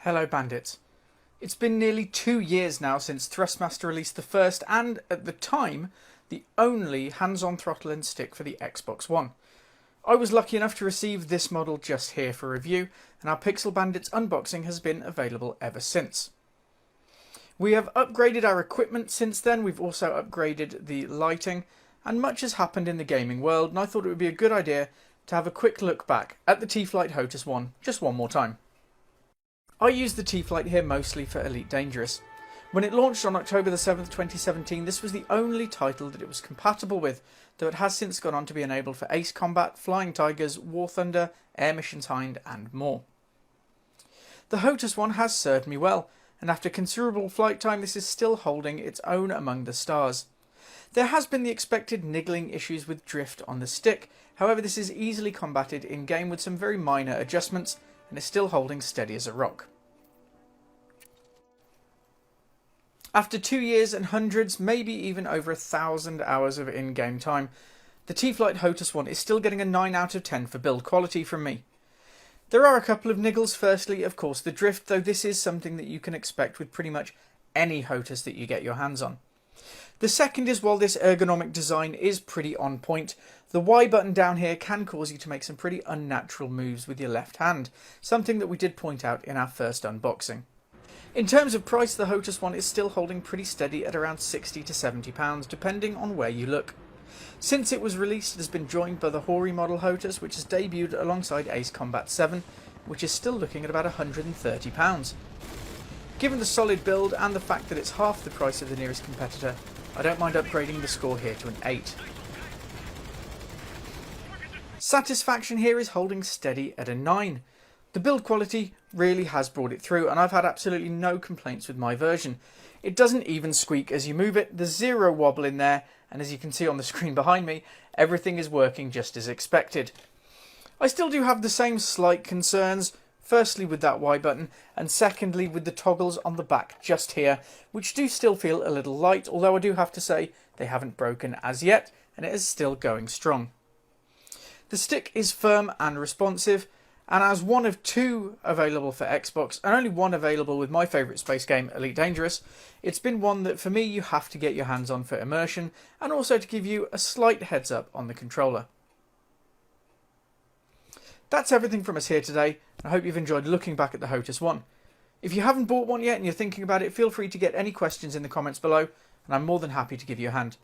Hello bandits. It's been nearly 2 years now since Thrustmaster released the first and, at the time, the only hands-on throttle and stick for the Xbox One. I was lucky enough to receive this model just here for review, and our Pixel Bandits unboxing has been available ever since. We have upgraded our equipment since then. We've also upgraded the lighting, and much has happened in the gaming world, and I thought it would be a good idea to have a quick look back at the T.Flight HOTAS One just one more time. I use the T.Flight here mostly for Elite Dangerous. When it launched on October the 7th, 2017, this was the only title that it was compatible with, though it has since gone on to be enabled for Ace Combat, Flying Tigers, War Thunder, Air Missions Hind, and more. The HOTAS One has served me well, and after considerable flight time, this is still holding its own among the stars. There has been the expected niggling issues with drift on the stick, however this is easily combated in-game with some very minor adjustments, and is still holding steady as a rock. After 2 years and hundreds, maybe even over 1,000 hours of in-game time, the T.Flight HOTAS One is still getting a 9 out of 10 for build quality from me. There are a couple of niggles. Firstly, of course, the drift, though this is something that you can expect with pretty much any HOTAS that you get your hands on. The second is, while this ergonomic design is pretty on point, the Y button down here can cause you to make some pretty unnatural moves with your left hand, something that we did point out in our first unboxing. In terms of price, the HOTAS One is still holding pretty steady at around £60 to £70, depending on where you look. Since it was released, it has been joined by the Hori model HOTAS, which has debuted alongside Ace Combat 7, which is still looking at about £130. Given the solid build and the fact that it's half the price of the nearest competitor, I don't mind upgrading the score here to an 8. Satisfaction here is holding steady at a 9. The build quality really has brought it through, and I've had absolutely no complaints with my version. It doesn't even squeak as you move it, there's zero wobble in there, and as you can see on the screen behind me, everything is working just as expected. I still do have the same slight concerns, firstly with that Y button, and secondly with the toggles on the back just here, which do still feel a little light, although I do have to say they haven't broken as yet, and it is still going strong. The stick is firm and responsive, and as one of 2 available for Xbox, and only one available with my favourite space game, Elite Dangerous, it's been one that for me you have to get your hands on for immersion, and also to give you a slight heads up on the controller. That's everything from us here today. I hope you've enjoyed looking back at the HOTAS One. If you haven't bought one yet and you're thinking about it, feel free to get any questions in the comments below, and I'm more than happy to give you a hand.